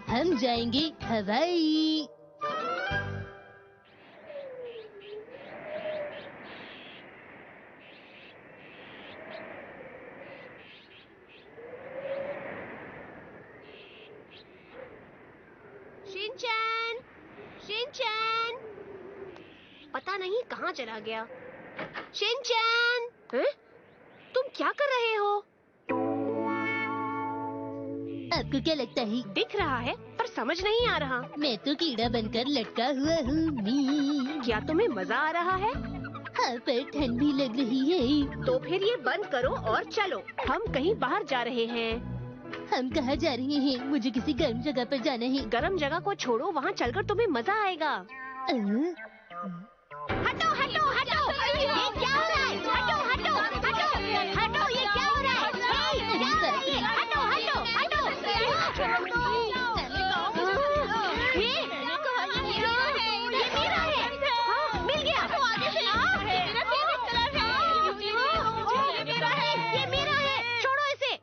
हम जाएंगे हवाई। शिनचैन, शिनचैन, पता नहीं कहाँ चला गया। शिनचैन, हैं? तुम क्या कर रहे हो? आपको क्या लगता है? दिख रहा है पर समझ नहीं आ रहा। मैं तो कीड़ा बनकर लटका हुआ हूँ। क्या तुम्हें मजा आ रहा है? हाँ, पर ठंड भी लग रही है। तो फिर ये बंद करो और चलो, हम कहीं बाहर जा रहे हैं। हम कहाँ जा रहे हैं? मुझे किसी गर्म जगह पर जाना है। गर्म जगह को छोड़ो, वहाँ चलकर तुम्हें मजा आएगा। हटो हटो हटो, ये क्या हो रहा है? हटो हटो हटो हटो, ये क्या हो रहा है? हटो हटो हटो। ये मेरा है। हाँ, मिल गया। ये मेरा है। छोड़ो इसे।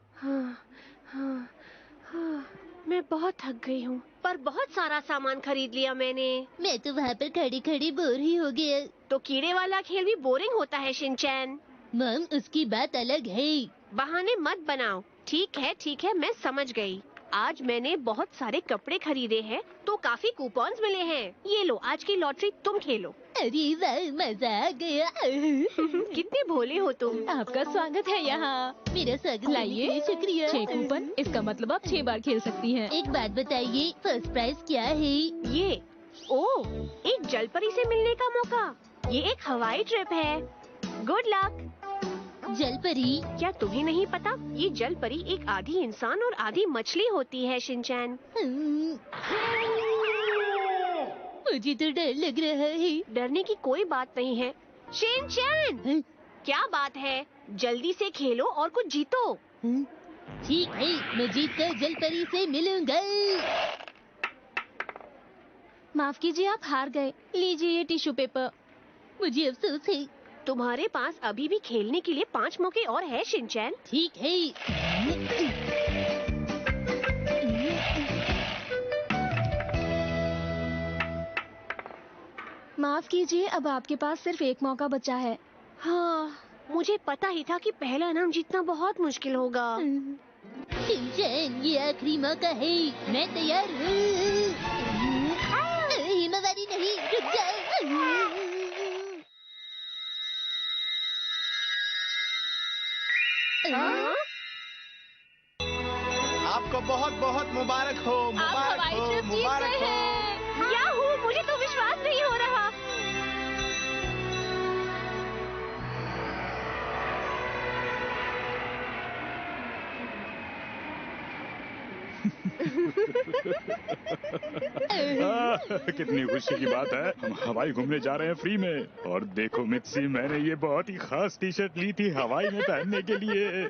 मैं बहुत थक गई हूँ, पर बहुत सारा सामान खरीद लिया मैंने। मैं तो वहाँ पर खड़ी खड़ी बोर ही हो गया। तो कीड़े वाला खेल भी बोरिंग होता है शिनचैन। मम, उसकी बात अलग है। बहाने मत बनाओ। ठीक है, मैं समझ गई। आज मैंने बहुत सारे कपड़े खरीदे हैं, तो काफी कूपन्स मिले हैं। ये लो, आज की लॉटरी तुम खेलो। अरे वाह, मजा आ गया। कितने भोले हो तुम। आपका स्वागत है यहाँ। मेरा स्वागत करने के लाइए। लिए शुक्रिया। 6 कूपन, इसका मतलब आप 6 बार खेल सकती हैं। एक बात बताइए, फर्स्ट प्राइज क्या है? ये एक जलपरी से मिलने का मौका। ये एक हवाई ट्रिप है। Good luck. जलपरी? क्या तुम्हें नहीं पता? ये जलपरी एक आधी इंसान और आधी मछली होती है शिनचैन। मुझे तो डर लग रहा है। डरने की कोई बात नहीं है शिनचैन। क्या बात है? जल्दी से खेलो और कुछ जीतो। ठीक है, मैं जीत कर जलपरी से मिलूंगा। माफ कीजिए, आप हार गए। लीजिए ये टिश्यू पेपर। मुझे अफसोस है। तुम्हारे पास अभी भी खेलने के लिए 5 मौके और है शिनचैन। ठीक है। माफ कीजिए, अब आपके पास सिर्फ एक मौका बचा है। हाँ, मुझे पता ही था कि पहला इनाम जीतना बहुत मुश्किल होगा। शिनचैन, ये आखिरी मौका है। मैं तैयार हूँ। हिमावारी नहीं, रुक जाओ। हाँ? आपको बहुत बहुत मुबारक हो, मुबारक हो, मुबारक हो। याहू, मुझे तो विश्वास नहीं हो रहा। कितनी खुशी की बात है, हम हवाई घूमने जा रहे हैं फ्री में। और देखो मित्सी, मैंने ये बहुत ही खास टी शर्ट ली थी हवाई में पहनने के लिए।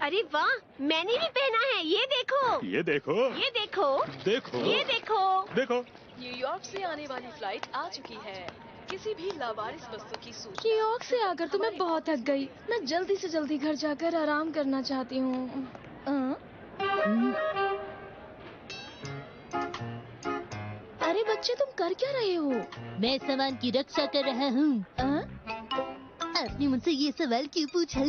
अरे वाह, मैंने भी पहना है। ये देखो, ये देखो, ये देखो, देखो, ये देखो। देखो। न्यूयॉर्क से आने वाली फ्लाइट आ चुकी है। किसी भी लावारिस वस्तु की सूचना। न्यूयॉर्क से आकर तो मैं बहुत थक गई। मैं जल्दी से जल्दी घर जाकर आराम करना चाहती हूँ। अरे बच्चे, तुम कर क्या रहे हो? मैं सामान की रक्षा कर रहा हूँ। आपने मुझसे ये सवाल क्यों पूछा?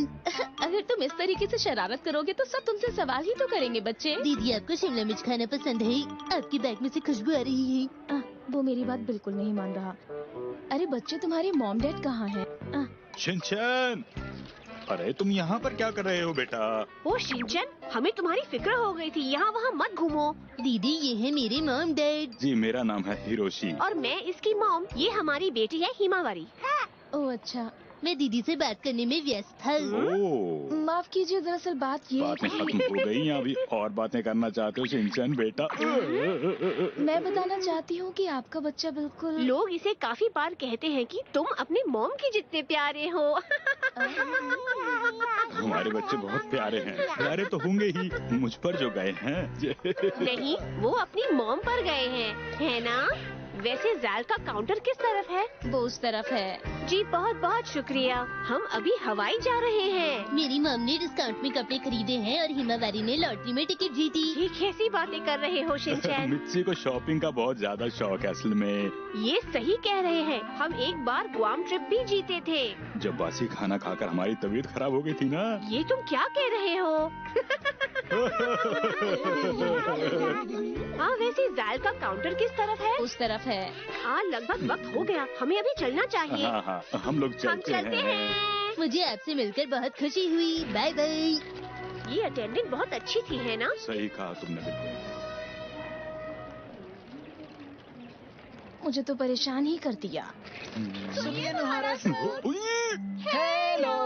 अगर तुम इस तरीके से शरारत करोगे तो सब तुमसे सवाल ही तो करेंगे बच्चे। दीदी, आपको शिमला मिर्च खाना पसंद है? आपकी बैग में से खुशबू आ रही है। वो मेरी बात बिल्कुल नहीं मान रहा। अरे बच्चे, तुम्हारे मॉम डैड कहाँ हैं? शिनचैन, अरे तुम यहाँ पर क्या कर रहे हो बेटा? ओ शिनचैन, हमें तुम्हारी फिक्र हो गई थी। यहाँ वहाँ मत घूमो। दीदी, ये है मेरे मॉम डैड। जी, मेरा नाम है हिरोशी। और मैं इसकी मॉम। ये हमारी बेटी है हिमावारी। ओह अच्छा। मैं दीदी से बात करने में व्यस्त था। ओह, माफ कीजिए, दरअसल बात ये है बातें कि खत्म हो गई, अभी और बातें करना चाहते हो शिनचैन बेटा? मैं बताना चाहती हूँ कि आपका बच्चा बिल्कुल। लोग इसे काफी बार कहते हैं कि तुम अपने मॉम के जितने प्यारे हो। हमारे बच्चे बहुत प्यारे हैं। प्यारे तो होंगे ही, मुझ पर जो गए हैं। नहीं, वो अपनी मॉम पर गए हैं, है ना? वैसे ज़ैल का काउंटर किस तरफ है? वो उस तरफ है। जी बहुत बहुत शुक्रिया। हम अभी हवाई जा रहे हैं। मेरी मम ने डिस्काउंट में कपड़े खरीदे हैं और हिमावारी ने लॉटरी में टिकट जीती। ये कैसी बातें कर रहे हो शिनचैन? मित्सी को शॉपिंग का बहुत ज्यादा शौक है असल में। ये सही कह रहे हैं। हम एक बार गुआम ट्रिप भी जीते थे। जब बासी खाना खाकर हमारी तबीयत खराब हो गई थी ना। ये तुम क्या कह रहे हो? हाँ वैसे ज़ैल का काउंटर किस तरफ है? उस तरफ है। हाँ लगभग वक्त हो गया। हमें अभी चलना चाहिए। हाँ हाँ हम लोग चलते हैं। मुझे आपसे मिलकर बहुत खुशी हुई। Bye bye. ये अटेंडेंट बहुत अच्छी थी है ना? सही कहा तुमने बिल्कुल। मुझे तो परेशान ही कर दिया। सुनिए नुहारा सर। हेलो।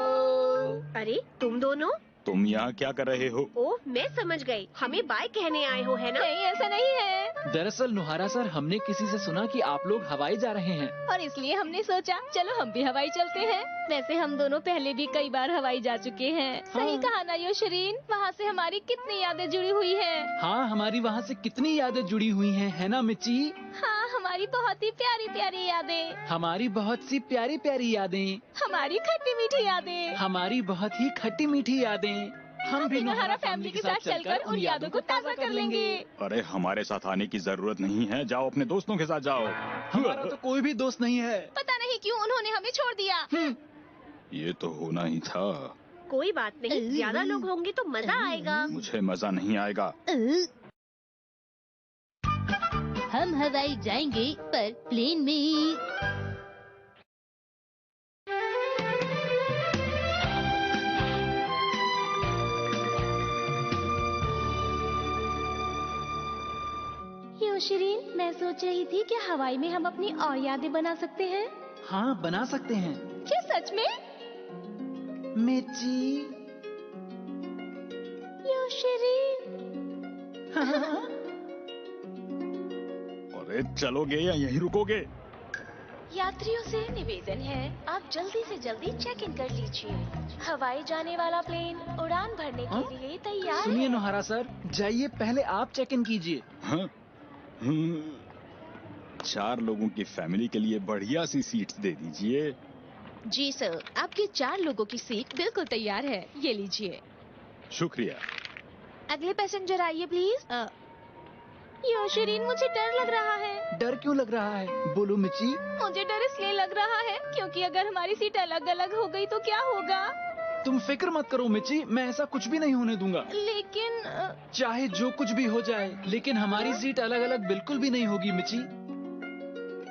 अरे तुम दोनों? तुम यहाँ क्या कर रहे हो? ओह मैं समझ गई। हमें बाय कहने आए हो है ना? नहीं ऐसा नहीं है। दरअसल नुहारा सर हमने किसी से सुना कि आप लोग हवाई जा रहे हैं और इसलिए हमने सोचा चलो हम भी हवाई चलते हैं। वैसे हम दोनों पहले भी कई बार हवाई जा चुके हैं। सही कहा ना योशरीन? वहाँ से हमारी कितनी यादें जुड़ी हुई हैं। हाँ हमारी वहाँ से कितनी यादें जुड़ी हुई हैं है ना मिच्ची? हाँ हमारी बहुत ही प्यारी प्यारी यादें। हमारी बहुत सी प्यारी प्यारी यादें। हमारी खट्टी मीठी यादें। हमारी बहुत ही खट्टी मीठी यादें। हम भी नुहारा फैमिली के साथ चलकर उन यादों को ताज़ा कर लेंगे। अरे हमारे साथ आने की जरूरत नहीं है। जाओ अपने दोस्तों के साथ जाओ। हमारा तो कोई भी दोस्त नहीं है। पता नहीं क्यों उन्होंने हमें छोड़ दिया। ये तो होना ही था। कोई बात नहीं। ज्यादा लोग होंगे तो मजा आएगा। मुझे मजा नहीं आएगा। हम हवाई जाएंगे पर प्लेन में। योशरीन मैं सोच रही थी कि हवाई में हम अपनी और यादें बना सकते हैं। हाँ बना सकते हैं। क्या सच में? मिच्ची। योशरीन। अरे चलोगे या यहीं रुकोगे? यात्रियों से निवेदन है आप जल्दी से जल्दी चेक इन कर लीजिए। हवाई जाने वाला प्लेन उड़ान भरने के लिए तैयार सुनिए है। नुहारा सर जाइए पहले आप चेक इन कीजिए। हाँ? 4 लोगों की फैमिली के लिए बढ़िया सी सीट्स दे दीजिए। जी सर आपकी 4 लोगों की सीट बिल्कुल तैयार है। ये लीजिए। शुक्रिया। अगले पैसेंजर आइए प्लीज। योशरीन मुझे डर लग रहा है। डर क्यों लग रहा है? बोलो मिच्ची। मुझे डर इसलिए लग रहा है क्योंकि अगर हमारी सीट अलग अलग हो गई तो क्या होगा? तुम फिक्र मत करो मिच्ची मैं ऐसा कुछ भी नहीं होने दूंगा। लेकिन चाहे जो कुछ भी हो जाए लेकिन हमारी सीट अलग अलग बिल्कुल भी नहीं होगी मिच्ची।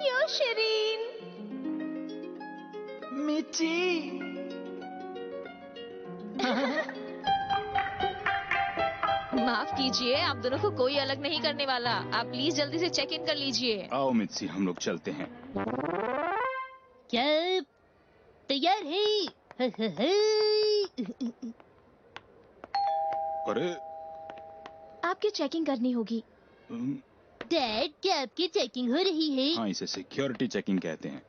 योशरीन। मिच्ची। माफ कीजिए आप दोनों को कोई अलग नहीं करने वाला। आप प्लीज जल्दी से चेक इन कर लीजिए। आओ मित्सी हम लोग चलते हैं। क्या तैयार है? अरे आपकी चेकिंग करनी होगी। डैड क्या आपकी चेकिंग हो रही है? हाँ इसे सिक्योरिटी चेकिंग कहते हैं।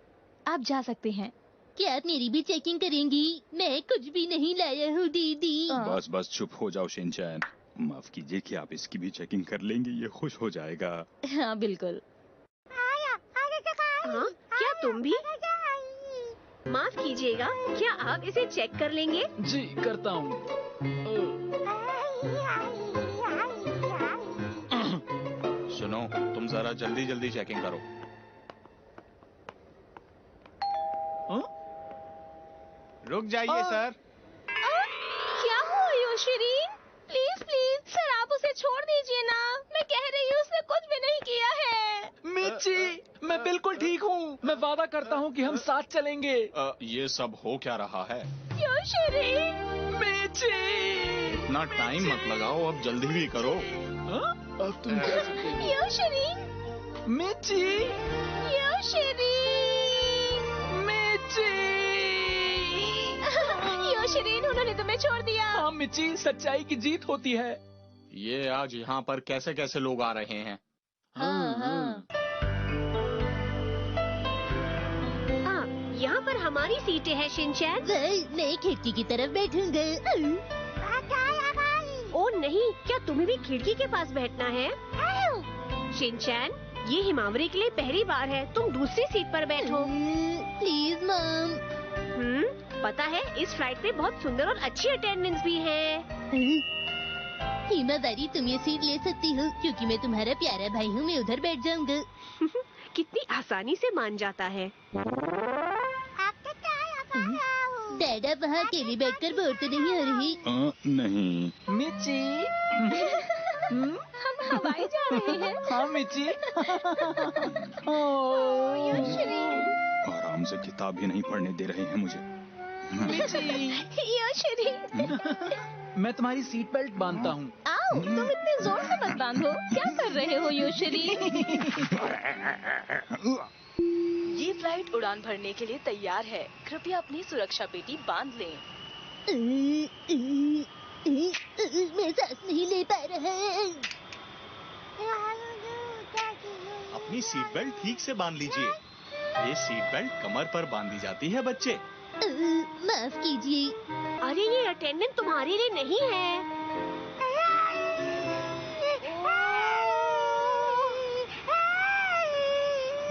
आप जा सकते हैं। क्या आप मेरी भी चेकिंग करेंगी? मैं कुछ भी नहीं लाया हूँ दीदी। बस बस चुप हो जाओ शिनचैन। माफ कीजिए कि आप इसकी भी चेकिंग कर लेंगे। ये खुश हो जाएगा। हाँ बिल्कुल। हाँ क्या तुम भी? माफ कीजिएगा क्या आप इसे चेक कर लेंगे? जी करता हूँ। सुनो तुम जरा जल्दी जल्दी चेकिंग करो। रुक जाइए सर। क्या हुआ योशरीन? प्लीज प्लीज सर आप उसे छोड़ दीजिए ना। मैं कह रही हूँ उसने कुछ भी नहीं किया है। मिच्ची मैं बिल्कुल ठीक हूँ। मैं वादा करता हूँ कि हम साथ चलेंगे। ये सब हो क्या रहा है? योशरीन। मिच्ची। इतना टाइम मत लगाओ अब जल्दी भी करो। अब तुम जा सकते हो। योशरीन। मिच्ची। योशरीन। मिच्ची। योशरीन उन्होंने तुम्हें छोड़ दिया। हाँ मिच्ची सच्चाई की जीत होती है। ये आज यहाँ पर कैसे कैसे लोग आ रहे हैं? हाँ हाँ। हाँ यहाँ पर हमारी सीटें हैं शिनचैन। मैं खिड़की की तरफ बैठूंगा। ओ नहीं क्या तुम्हें भी खिड़की के पास बैठना है? शिनचैन ये हिमावरी के लिए पहली बार है, तुम दूसरी सीट पर बैठो। Please mom. पता है इस फ्लाइट में बहुत सुंदर और अच्छी अटेंडेंस भी है। हिमावरी, तुम ये सीट ले सकती हो क्योंकि मैं तुम्हारा प्यारा भाई हूँ, मैं उधर बैठ जाऊंगा। कितनी आसानी से मान जाता है। डैड, आप वहाँ अकेले बैठकर बोर तो नहीं हो रही? नहीं। मिची। हम हवाई जा रहे हैं। हाँ मिची। आराम से किताब भी नहीं पढ़ने दे रहे हैं मुझे। मैं तुम्हारी सीट बेल्ट बांधता हूँ। आओ, तुम इतने जोर से मत बांधो। क्या कर रहे हो योशरी? ये फ्लाइट उड़ान भरने के लिए तैयार है। कृपया अपनी सुरक्षा पेटी बांध लें। मैं सांस नहीं ले पा रहा। अपनी सीट बेल्ट ठीक से बांध लीजिए। ये सीट बेल्ट कमर पर बांधी जाती है बच्चे। माफ कीजिए। अरे ये अटेंडेंट तुम्हारे लिए नहीं है।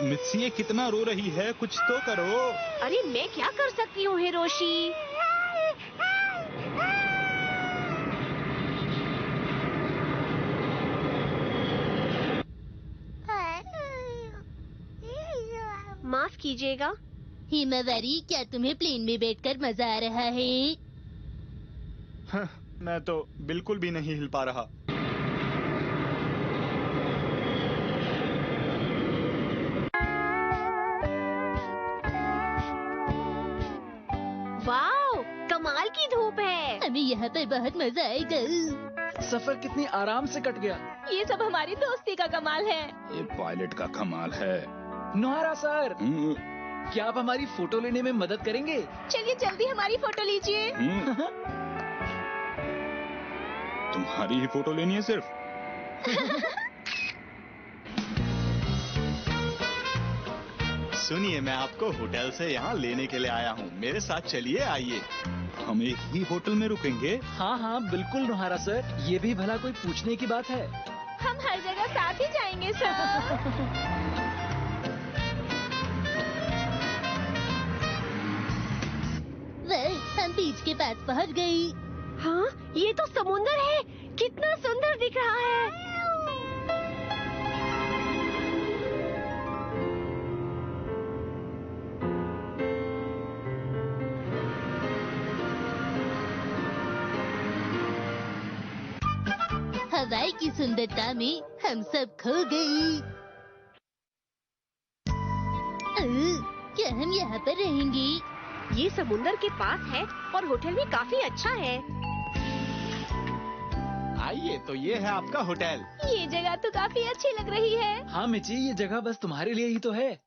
मित्सी, ये कितना रो रही है, कुछ तो करो। अरे मैं क्या कर सकती हूँ हिरोशी? माफ कीजिएगा। हिमावरी, क्या तुम्हें प्लेन में बैठकर मजा आ रहा है? मैं तो बिल्कुल भी नहीं हिल पा रहा। वाओ, कमाल की धूप है। हमें यहाँ पर बहुत मजा आएगा। सफर कितनी आराम से कट गया। ये सब हमारी दोस्ती का कमाल है। ये पायलट का कमाल है। नोहरा सर, क्या आप हमारी फोटो लेने में मदद करेंगे? चलिए जल्दी हमारी फोटो लीजिए। तुम्हारी ही फोटो लेनी है सिर्फ? सुनिए, मैं आपको होटल से यहाँ लेने के लिए आया हूँ। मेरे साथ चलिए, आइए। हम एक ही होटल में रुकेंगे? हाँ हाँ बिल्कुल नोहरा सर, ये भी भला कोई पूछने की बात है। हम हर जगह साथ ही जाएंगे सर। हम बीच के पास पहुँच गई। हाँ, ये तो समुंदर है। कितना सुंदर दिख रहा है। हवाई की सुंदरता में हम सब खो गए। क्या हम यहाँ पर रहेंगे? ये समुंदर के पास है और होटल भी काफी अच्छा है। आइए, तो ये है आपका होटल। ये जगह तो काफी अच्छी लग रही है। हाँ मिची, ये जगह बस तुम्हारे लिए ही तो है।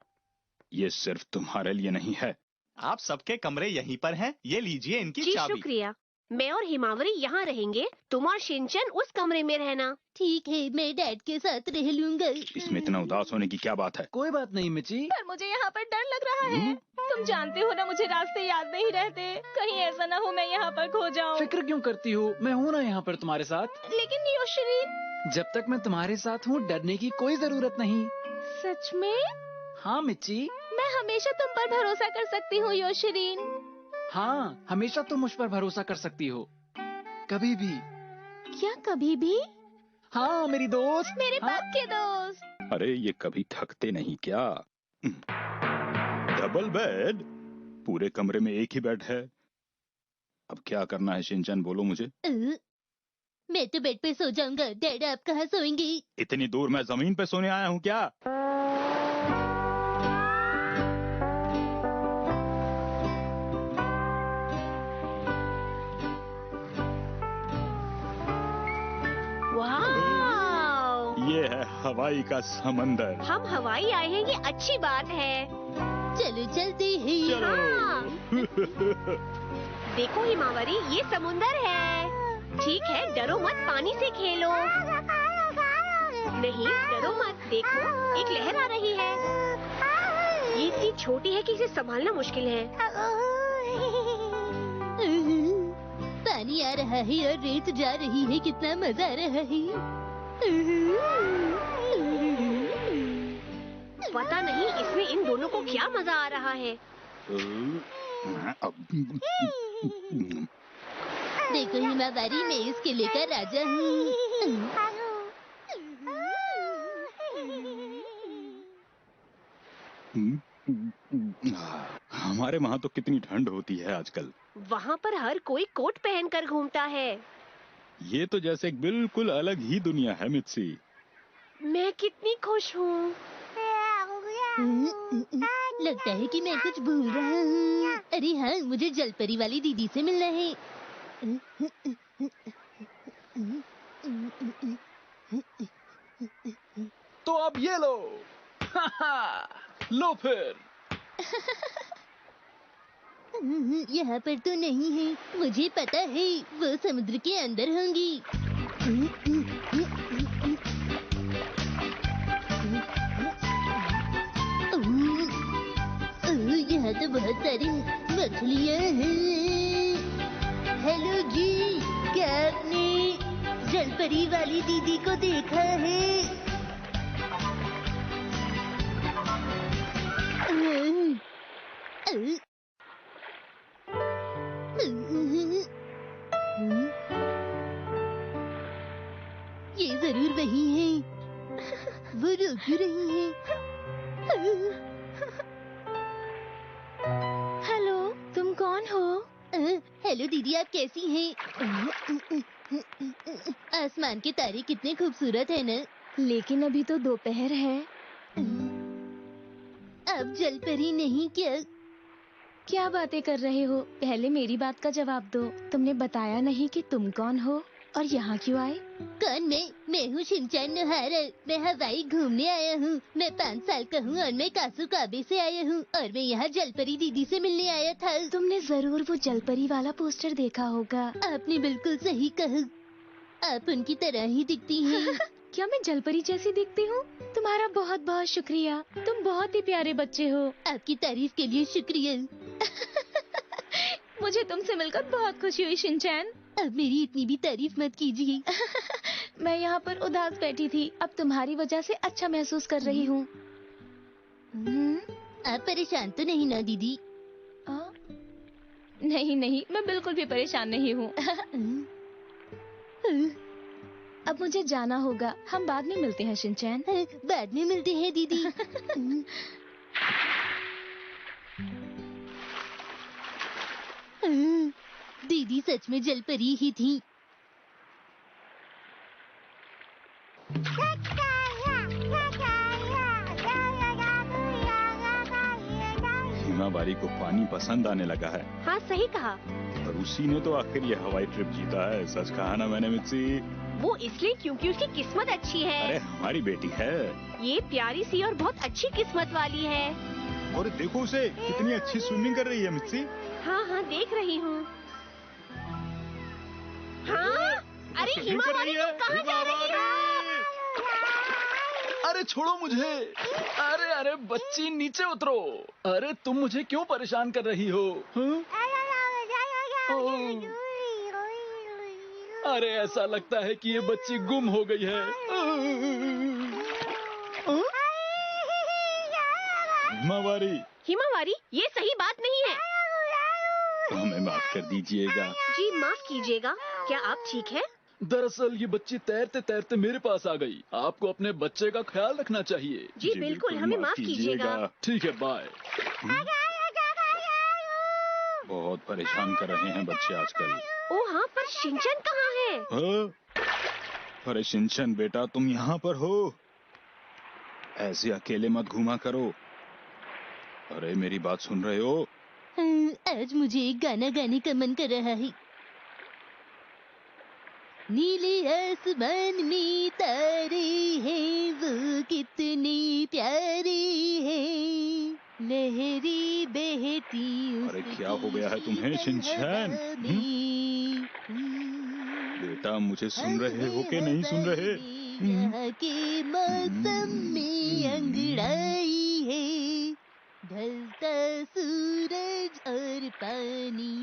ये सिर्फ तुम्हारे लिए नहीं है। आप सबके कमरे यहीं पर हैं। ये लीजिए इनकी जी चाबी। शुक्रिया। मैं और हिमावरी यहाँ रहेंगे, तुम और शिनचैन उस कमरे में रहना। ठीक है, मैं डैड के साथ रह लूंगा। इसमें इतना उदास होने की क्या बात है? कोई बात नहीं मिची। पर मुझे यहाँ पर डर लग रहा है। तुम जानते हो ना, मुझे रास्ते याद नहीं रहते। कहीं ऐसा ना हो मैं यहाँ पर खो जाऊँ। फिक्र क्यों करती हो, मैं हूँ ना यहाँ पर तुम्हारे साथ। लेकिन योशरी, जब तक मैं तुम्हारे साथ हूँ डरने की कोई जरूरत नहीं। सच में? हाँ मिची। मैं हमेशा तुम पर भरोसा कर सकती हूँ योशरीन। हाँ, हमेशा तुम मुझ पर भरोसा कर सकती हो, कभी भी। क्या कभी भी? हाँ मेरी दोस्त। मेरे हाँ? पक्के दोस्त। अरे ये कभी थकते नहीं क्या? Double bed? पूरे कमरे में एक ही बेड है। अब क्या करना है शिनचैन, बोलो मुझे। मैं तो बेड पे सो जाऊंगा। डैड, आप कहाँ सोएंगे? इतनी दूर मैं जमीन पे सोने आया हूँ क्या? वाह! ये है हवाई का समंदर। हम हवाई आए हैं, ये अच्छी बात है। चलो चलते हैं। चलो। हाँ। देखो हिमावरी, ये समुंदर है। ठीक है, डरो मत, पानी से खेलो। नहीं, डरो मत। देखो, एक लहर आ रही है। ये इतनी छोटी है कि इसे संभालना मुश्किल है। पानी आ रहा है और रेत जा रही है। कितना मजा आ रहा है। पता नहीं इसमें इन दोनों को क्या मजा आ रहा है। देखो हिमावारी, मैं इस किले का राजा हूँ। हमारे वहाँ तो कितनी ठंड होती है आजकल। वहाँ पर हर कोई कोट पहनकर घूमता है। ये तो जैसे एक बिल्कुल अलग ही दुनिया है मित्सी। मैं कितनी खुश हूँ। लगता है कि मैं कुछ भूल रहा हूँ। अरे हाँ, मुझे जलपरी वाली दीदी से मिलना है। तो अब ये लो। लो फिर। यहाँ पर तो नहीं है। मुझे पता है, वो समुद्र के अंदर होंगी। यहाँ तो बहुत सारी मछलियाँ हैं। हेलो जी, क्या आपने जलपरी वाली दीदी को देखा है? ये जरूर वही है। वो रो क्यों रही है? हेलो, तुम कौन हो? हेलो दीदी, आप कैसी हैं? आसमान के तारे कितने खूबसूरत है न? लेकिन अभी तो दोपहर है। आप जलपरी नहीं क्या? क्या बातें कर रहे हो? पहले मेरी बात का जवाब दो। तुमने बताया नहीं कि तुम कौन हो और यहाँ क्यों आए? कौन मैं हूँ शिनचैन नोहारा। मैं हवाई घूमने आया हूँ। मैं 5 साल का हूँ और मैं कासुकाबे से आया हूँ और मैं यहाँ जलपरी दीदी से मिलने आया था। तुमने जरूर वो जलपरी वाला पोस्टर देखा होगा। आपने बिल्कुल सही कहा। आप उनकी तरह ही दिखती हैं। क्या मैं जलपरी जैसी दिखती हूँ? तुम्हारा बहुत बहुत शुक्रिया। तुम बहुत ही प्यारे बच्चे हो। आपकी तारीफ के लिए शुक्रिया। मुझे तुमसे मिलकर बहुत खुशी हुई शिनचैन। अब मेरी इतनी भी तारीफ मत कीजिए। मैं यहाँ पर उदास बैठी थी, अब तुम्हारी वजह से अच्छा महसूस कर रही हूँ। आप परेशान तो नहीं ना दीदी? नहीं नहीं, मैं बिल्कुल भी परेशान नहीं हूँ। अब मुझे जाना होगा। हम बाद में मिलते हैं शिनचैन। बाद में मिलते हैं दीदी। दीदी सच में जलपरी ही थी। हिमावारी को पानी पसंद आने लगा है हाँ सही कहा। और उसी ने तो आखिर ये हवाई ट्रिप जीता है। सच कहा ना मैंने मित्सी? वो इसलिए क्योंकि उसकी किस्मत अच्छी है। अरे हमारी बेटी है। ये प्यारी सी और बहुत अच्छी किस्मत वाली है। और देखो उसे, कितनी अच्छी स्विमिंग कर रही है मित्सी। हाँ हाँ देख रही हूँ। हाँ, अरे हिमावारी तुम कहाँ जा रही हो? अरे छोड़ो मुझे। अरे अरे बच्ची, नीचे उतरो। अरे तुम मुझे क्यों परेशान कर रही हो? अरे ऐसा लगता है कि ये बच्ची गुम हो गई है। हिमावारी, हिमावारी, ये सही बात नहीं है। हमें माफ कर दीजिएगा। जी माफ कीजिएगा। क्या आप ठीक हैं? दरअसल ये बच्ची तैरते तैरते मेरे पास आ गई। आपको अपने बच्चे का ख्याल रखना चाहिए। जी बिल्कुल, हमें माफ कीजिएगा। ठीक है, बाय। बहुत परेशान कर रहे हैं बच्चे आजकल। ओ हाँ, पर शिनचैन कहाँ है? अरे शिनचैन बेटा, तुम यहाँ पर हो? ऐसे अकेले मत घूमा करो। अरे मेरी बात सुन रहे हो? आज मुझे एक गाना गाने का मन कर रहा है। नीले आसमान में तारे हैं, वो कितने प्यारे हैं, लहरें बहती अरे क्या हो गया है तुम्हें शिनचैन? बेटा मुझे सुन रहे हो कि नहीं सुन रहे? यहाँ के मौसम में अंगड़ाई है, ढलता सूरज और पानी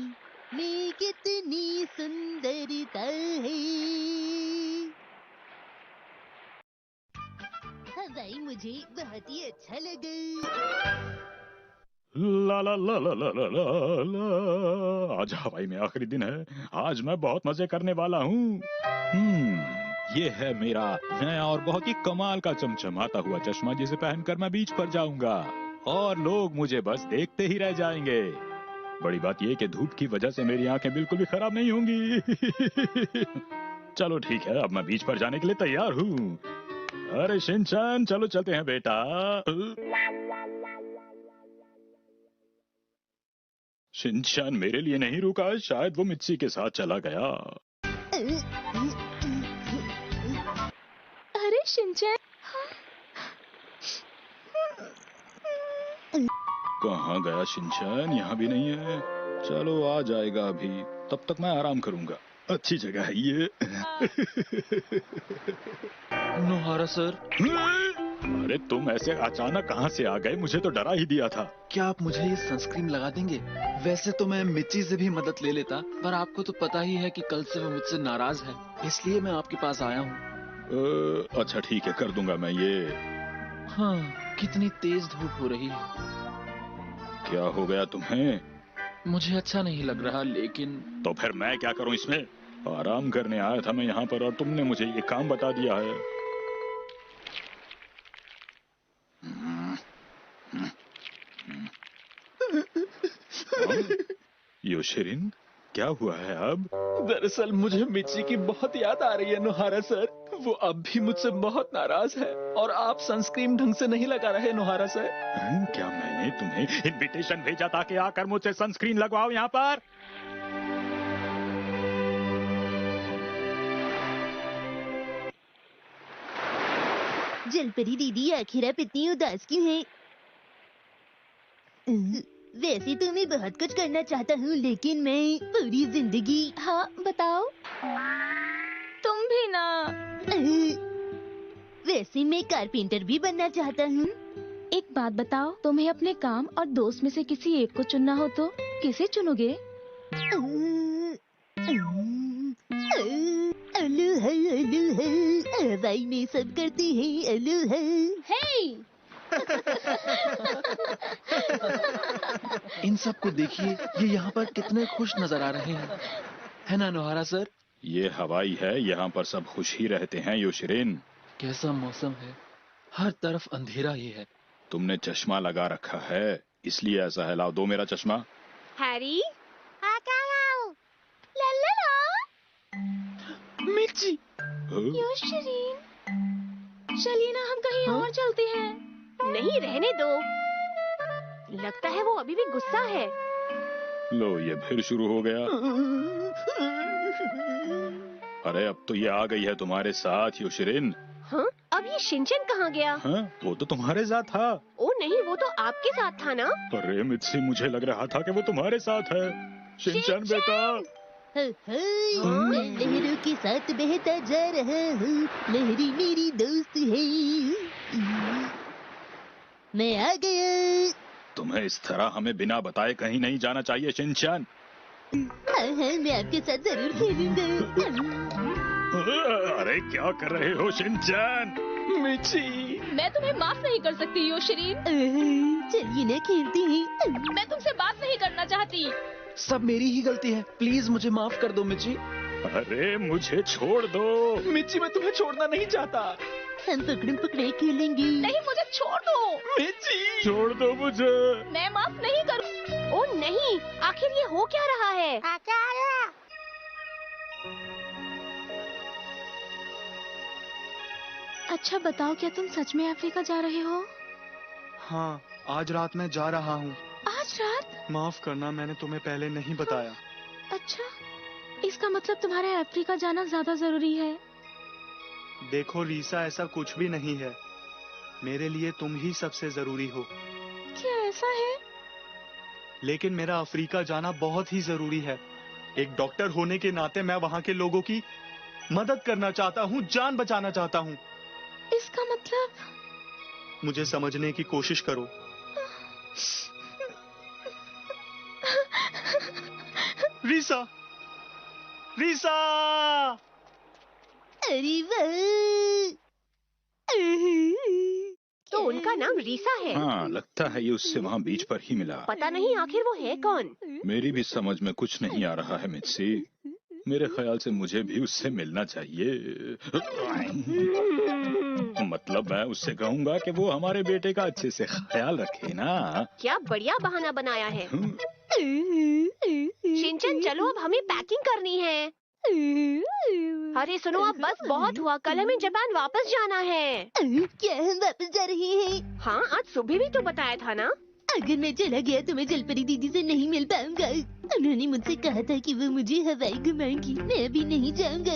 में कितनी सुंदरता है। हवाई मुझे बहुत ही अच्छा लगा। ला ला ला ला ला ला ला ला। आज हवाई में आखिरी दिन है। आज मैं बहुत मजे करने वाला हूँ। ये है मेरा नया और बहुत ही कमाल का चमचमाता हुआ चश्मा, जिसे पहनकर मैं बीच पर जाऊंगा और लोग मुझे बस देखते ही रह जाएंगे। बड़ी बात ये कि धूप की वजह से मेरी आंखें बिल्कुल भी खराब नहीं होंगी। चलो ठीक है, अब मैं बीच पर जाने के लिए तैयार हूँ। अरे शिनचैन, चलो चलते हैं बेटा। शिनचैन मेरे लिए नहीं रुका, शायद वो मित्सी के साथ चला गया। अरे शिनचैन, कहाँ गया शिनचैन? यहाँ भी नहीं है। चलो आ जाएगा अभी, तब तक मैं आराम करूंगा। अच्छी जगह है ये। नोहारा सर, अरे तुम ऐसे अचानक कहाँ से आ गए? मुझे तो डरा ही दिया था। क्या आप मुझे ये सनस्क्रीन लगा देंगे? वैसे तो मैं मिच्ची से भी मदद ले लेता, पर आपको तो पता ही है कि कल से वो मुझसे नाराज है, इसलिए मैं आपके पास आया हूँ। अच्छा ठीक है, कर दूंगा मैं ये। हाँ, कितनी तेज धूप हो रही है। क्या हो गया तुम्हें? मुझे अच्छा नहीं लग रहा, लेकिन तो फिर मैं क्या करूं इसमें? आराम करने आया था मैं यहाँ पर और तुमने मुझे ये काम बता दिया है। योशिरिन, क्या हुआ है अब? दरअसल मुझे मिच्ची की बहुत याद आ रही है नोहारा सर। वो अब भी मुझसे बहुत नाराज है और आप सनस्क्रीन ढंग से नहीं लगा रहे नोहारा सर। क्या मैंने तुम्हें इनविटेशन भेजा था कि आकर मुझसे सनस्क्रीन लगवाओ यहाँ पर? जलपरी दीदी, आखिर आप इतनी उदास क्यों हैं? वैसे तो मैं बहुत कुछ करना चाहता हूँ, लेकिन मैं पूरी जिंदगी। हाँ बताओ। तुम भी ना। वैसे मैं कारपेंटर भी बनना चाहता हूँ। एक बात बताओ, तुम्हें अपने काम और दोस्त में से किसी एक को चुनना हो तो किसे चुनोगे? हवाई में सब करते हैं अलोहा। हे! इन सब को देखिए, ये यहाँ पर कितने खुश नजर आ रहे हैं, है ना नोहारा सर? ये हवाई है, यहाँ पर सब खुश ही रहते हैं योशिरिन। कैसा मौसम है, हर तरफ अंधेरा ही है। तुमने चश्मा लगा रखा है, इसलिए ऐसा है। लाओ, दो मेरा चश्मा। हैरी, मिर्ची, योशिरीन, चलिए ना हम कहीं और चलते हैं। नहीं रहने दो। लगता है वो अभी भी गुस्सा है। लो, ये फिर शुरू हो गया। अरे अब तो ये आ गई है तुम्हारे साथ योशिरिन। हाँ? अब ये शिनचैन कहाँ गया? हाँ, वो तो तुम्हारे साथ था। ओ नहीं, वो तो आपके साथ था ना। अरे मित्सी, मुझे लग रहा था कि वो तुम्हारे साथ है। शिनचैन बेटा। मैं लहरों के साथ बहता जा रहा हूँ, लहरी मेरी दोस्त है। मैं आ गया। तुम्हें इस तरह हमें बिना बताए कहीं नहीं जाना चाहिए शिनचैन। हाँ, मैं आपके साथ जरूर खेलूंगा। अरे क्या कर रहे हो शिनचैन? मिर्ची, मैं तुम्हें माफ नहीं कर सकती योशिरीन। चलिए ना खेलते हैं। मैं तुमसे बात नहीं करना चाहती। सब मेरी ही गलती है, प्लीज मुझे माफ कर दो मिर्ची। अरे मुझे छोड़ दो। मिर्ची, मैं तुम्हें छोड़ना नहीं चाहता। हम पकड़म पकड़ाई खेलेंगे। नहीं, मुझे छोड़ दो। मिर्ची, छोड़ दो मुझे। मैं माफ नहीं करूँ। ओ नहीं, आखिर ये हो क्या रहा है? अच्छा बताओ, क्या तुम सच में अफ्रीका जा रहे हो? हाँ, आज रात मैं जा रहा हूँ। आज रात? माफ करना, मैंने तुम्हें पहले नहीं बताया। अच्छा, इसका मतलब तुम्हारा अफ्रीका जाना ज्यादा जरूरी है। देखो रीसा, ऐसा कुछ भी नहीं है। मेरे लिए तुम ही सबसे जरूरी हो। क्या ऐसा है? लेकिन मेरा अफ्रीका जाना बहुत ही जरूरी है। एक डॉक्टर होने के नाते मैं वहाँ के लोगों की मदद करना चाहता हूँ, जान बचाना चाहता हूँ। इसका मतलब? मुझे समझने की कोशिश करो। रीसा, रीसा! अरे वाह! उनका नाम रीसा है। हाँ, लगता है ये उससे वहाँ बीच पर ही मिला। पता नहीं आखिर वो है कौन। मेरी भी समझ में कुछ नहीं आ रहा है मित्सी। मेरे ख्याल से मुझे भी उससे मिलना चाहिए। मतलब मैं उससे कहूँगा कि वो हमारे बेटे का अच्छे से ख्याल रखे ना। क्या बढ़िया बहाना बनाया है। शिनचैन चलो अब हमें पैकिंग करनी है। अरे सुनो अब बस बहुत हुआ, कल हमें जापान वापस जाना है। क्या हम वापस जा रहे हैं? हाँ आज सुबह भी तो बताया था ना। अगर मैं चला गया तो मैं जलपरी दीदी से नहीं मिल पाऊंगा। उन्होंने मुझसे कहा था कि वो मुझे हवाई घुमाएंगी। मैं अभी नहीं जाऊंगा।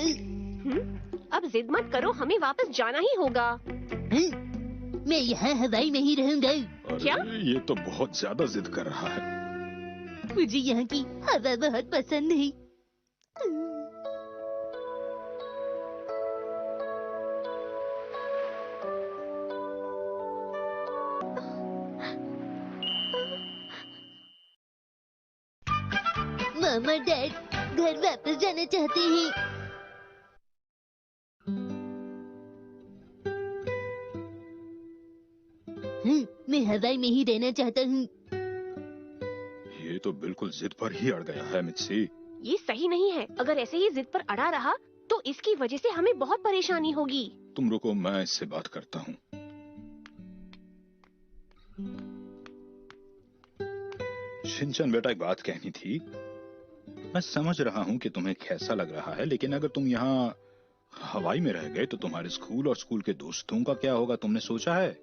अब जिद मत करो, हमें वापस जाना ही होगा। मैं यहाँ हवाई में ही रहूंगा। क्या? ये तो बहुत ज्यादा जिद कर रहा है। मुझे यहाँ की हवा बहुत पसंद है। मामा डैड घर वापस जाना चाहते हैं। मैं हवाई में ही रहना चाहता हूँ। ये तो बिल्कुल जिद पर ही अड़ गया है मित्सी। ये सही नहीं है। अगर ऐसे ही जिद पर अड़ा रहा तो इसकी वजह से हमें बहुत परेशानी होगी। तुम रुको, मैं इससे बात करता हूँ। शिनचैन बेटा, एक बात कहनी थी। मैं समझ रहा हूँ कि तुम्हें कैसा लग रहा है, लेकिन अगर तुम यहाँ हवाई में रह गए तो तुम्हारे स्कूल और स्कूल के दोस्तों का क्या होगा, तुमने सोचा है?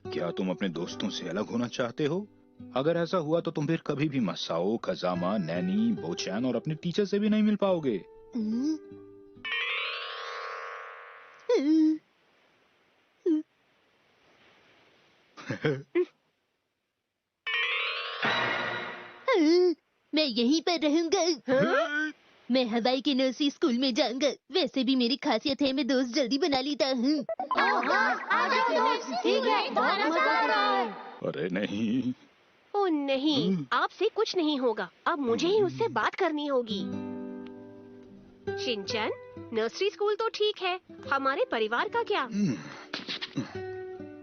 क्या तुम अपने दोस्तों से अलग होना चाहते हो? अगर ऐसा हुआ तो तुम फिर कभी भी मसाओ, खजामा, नैनी, बोचैन और अपने टीचर से भी नहीं मिल पाओगे। मैं यहीं पर रहूंगा। मैं हवाई के नर्सरी स्कूल में जाऊंगा। वैसे भी मेरी खासियत है मैं दोस्त जल्दी बना लेता हूँ। अरे नहीं। ओ नहीं, आपसे कुछ नहीं होगा। अब मुझे ही उससे बात करनी होगी। शिनचैन, नर्सरी स्कूल तो ठीक है, हमारे परिवार का क्या?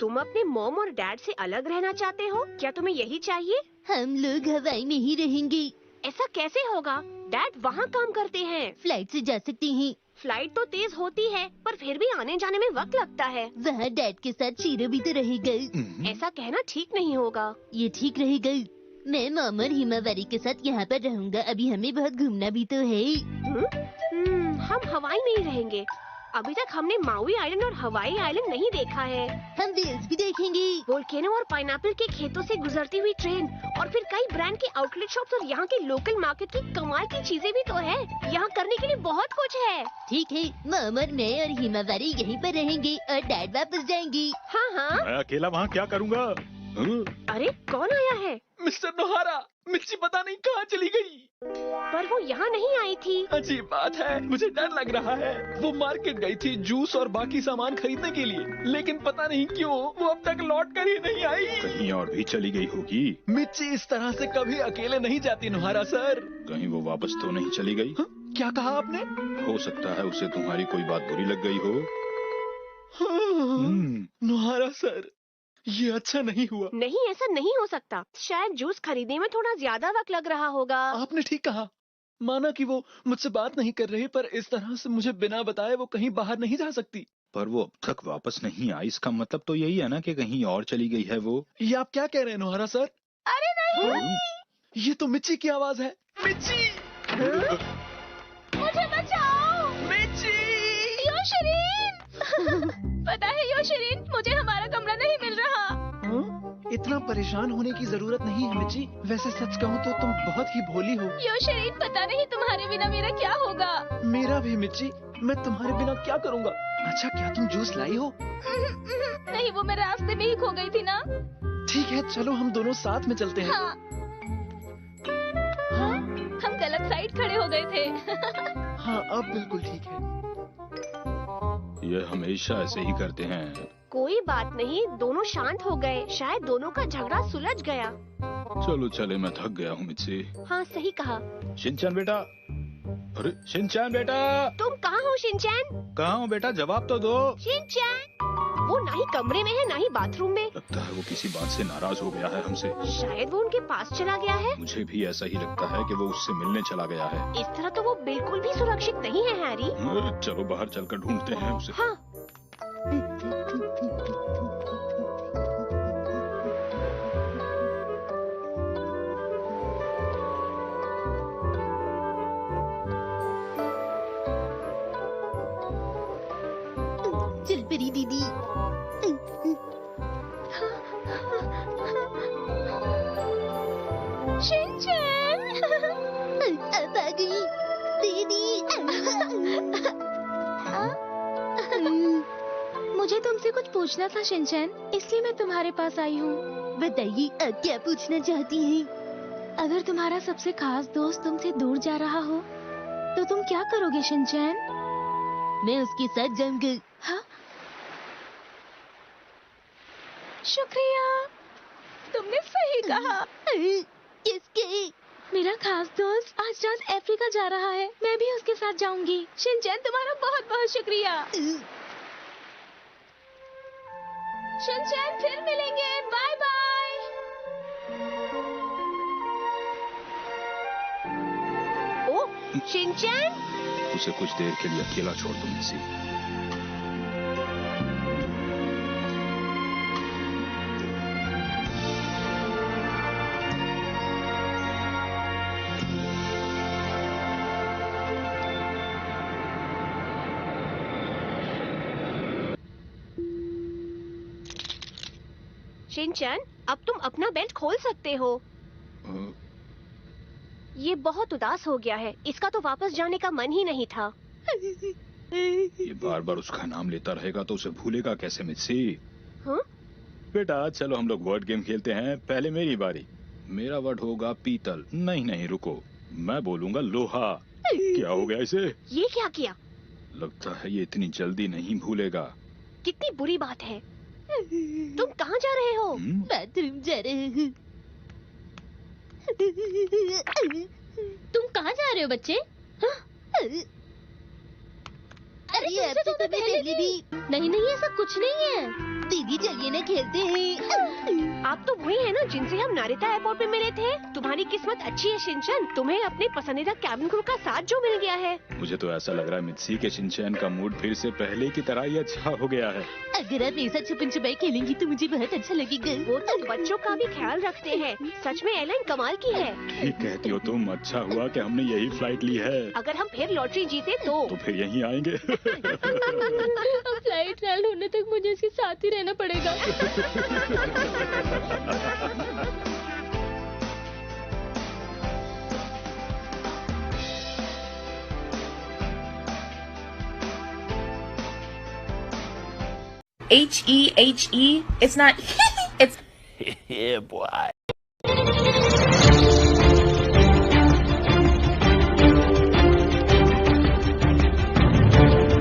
तुम अपने मॉम और डैड से अलग रहना चाहते हो? क्या तुम्हें यही चाहिए? हम लोग हवाई में ही रहेंगे। ऐसा कैसे होगा? डैड वहाँ काम करते हैं। फ्लाइट से जा सकते हैं। फ्लाइट तो तेज होती है, पर फिर भी आने जाने में वक्त लगता है। वहाँ डैड के साथ शीरो भी तो रहेगा। ऐसा कहना ठीक नहीं होगा। ये ठीक रहेगा। मैं मॉम और हिमावारी के साथ यहाँ पर रहूँगा। अभी हमें बहुत घूमना भी तो है। हम हवाई में ही रहेंगे। अभी तक हमने माउई आइलैंड और हवाई आइलैंड नहीं देखा है। हम वेल्स भी देखेंगे। वोल्केनो और पाइनएप्पल के खेतों से गुजरती हुई ट्रेन और फिर कई ब्रांड के आउटलेट शॉप्स और यहाँ के लोकल मार्केट की कमाल की चीजें भी तो है। यहाँ करने के लिए बहुत कुछ है। ठीक है, मॉम और मैं और हिमावारी यहीं पर रहेंगे और डैड वापस जाएंगे। हाँ हाँ। मैं अकेला वहाँ क्या करूँगा? अरे कौन आया है? मिस्टर नोहारा, मिर्ची पता नहीं कहाँ चली गई। पर वो यहाँ नहीं आई थी। अजीब बात है, मुझे डर लग रहा है। वो मार्केट गई थी जूस और बाकी सामान खरीदने के लिए, लेकिन पता नहीं क्यों वो अब तक लौट कर ही नहीं आई। कहीं और भी चली गई होगी। मिर्ची इस तरह से कभी अकेले नहीं जाती नोहारा सर। कहीं वो वापस तो नहीं चली गई? क्या कहा आपने? हो सकता है उसे तुम्हारी कोई बात बुरी लग गई हो। नोहारा सर, ये अच्छा नहीं हुआ। नहीं, ऐसा नहीं हो सकता। शायद जूस खरीदने में थोड़ा ज्यादा वक्त लग रहा होगा। आपने ठीक कहा। माना कि वो मुझसे बात नहीं कर रही, पर इस तरह से मुझे बिना बताए वो कहीं बाहर नहीं जा सकती। पर वो अब तक वापस नहीं आई, इसका मतलब तो यही है ना कि कहीं और चली गई है वो। ये आप क्या कह रहे हैं नोहारा सर? अरे नहीं, ये तो मिर्ची की आवाज है। मिर्ची, मुझे बचाओ। मिर्ची। योशरीन। पता है योशरीन, मुझे हमारा कमरा नहीं मिल रहा। इतना परेशान होने की जरूरत नहीं है मिर्ची। वैसे सच कहूँ तो तुम बहुत ही भोली हो। योशरीन, पता नहीं तुम्हारे बिना मेरा क्या होगा। मेरा भी मिर्ची, मैं तुम्हारे बिना क्या करूँगा। अच्छा, क्या तुम जूस लाई हो? नहीं, वो मैं रास्ते में ही खो गई थी ना। ठीक है, चलो हम दोनों साथ में चलते हैं। हाँ, हम गलत साइड खड़े हो गए थे। हाँ, अब बिल्कुल ठीक है। ये हमेशा ऐसे ही करते हैं। कोई बात नहीं, दोनों शांत हो गए। शायद दोनों का झगड़ा सुलझ गया। चलो चले, मैं थक गया हूँ मिर्ची। हाँ सही कहा। शिनचैन बेटा, अरे शिनचैन बेटा, तुम कहाँ हो शिनचैन? कहाँ हो बेटा, जवाब तो दो। शिनचैन, वो नहीं ही कमरे में है ना ही बाथरूम में। लगता है वो किसी बात से नाराज हो गया है हमसे। शायद वो उनके पास चला गया है। मुझे भी ऐसा ही लगता है कि वो उससे मिलने चला गया है। इस तरह तो वो बिल्कुल भी सुरक्षित नहीं है हैरी। चलो बाहर चलकर ढूंढते हैं उसे। हाँ। जलपरी दीदी। शिनचैन! अब आ गई दीदी। मुझे तुमसे कुछ पूछना था शिनचैन, इसलिए मैं तुम्हारे पास आई हूँ। बताइए अब क्या पूछना चाहती हैं? अगर तुम्हारा सबसे खास दोस्त तुमसे दूर जा रहा हो तो तुम क्या करोगे शिनचैन? मैं उसके साथ जाऊंगा। हाँ? शुक्रिया, तुमने सही कहा। किसके? मेरा खास दोस्त आज रात अफ्रीका जा रहा है, मैं भी उसके साथ जाऊंगी। शिनचैन तुम्हारा बहुत बहुत शुक्रिया। शिनचैन फिर मिलेंगे, बाय बाय। ओ शिनचैन, उसे कुछ देर के लिए अकेला छोड़ दो मिसी। शिनचैन, अब तुम अपना बेल्ट खोल सकते हो। ये बहुत उदास हो गया है, इसका तो वापस जाने का मन ही नहीं था। ये बार बार उसका नाम लेता रहेगा तो उसे भूलेगा कैसे मिसी? हाँ? बेटा चलो हम लोग वर्ड गेम खेलते हैं। पहले मेरी बारी। मेरा वर्ड होगा पीतल। नहीं रुको, मैं बोलूंगा लोहा। क्या हो गया इसे? ये क्या किया? लगता है ये इतनी जल्दी नहीं भूलेगा। कितनी बुरी बात है। तुम कहाँ जा रहे हो? बाथरूम जा रहे हूँ। तुम कहाँ जा रहे हो बच्चे? अरे आपसे तो मैं पहले भी। नहीं ऐसा कुछ नहीं है। दीदी चलिए ना खेलते हैं। आप तो वही है ना जिनसे हम नारिता एयरपोर्ट पे मिले थे। तुम्हारी किस्मत अच्छी है शिनचैन, तुम्हें अपने पसंदीदा कैबिन क्रू का साथ जो मिल गया है। मुझे तो ऐसा लग रहा है मित्सी के शिनचैन का मूड फिर से पहले की तरह ही अच्छा हो गया है। अगर आप ऐसा छुपन छुपाई खेलेंगी तो मुझे बहुत अच्छा लगेगा। वो तो बच्चों का भी ख्याल रखते हैं। सच में एयरलाइन कमाल की है। ठीक कहती हो तुम। अच्छा हुआ कि हमने यही फ्लाइट ली है। अगर हम फिर लॉटरी जीते तो फिर यहीं आएंगे। फ्लाइट लैंड होने तक मुझे इसके साथ ही रहना पड़ेगा। H-E-H-E. It's not. It's. Yeah, boy.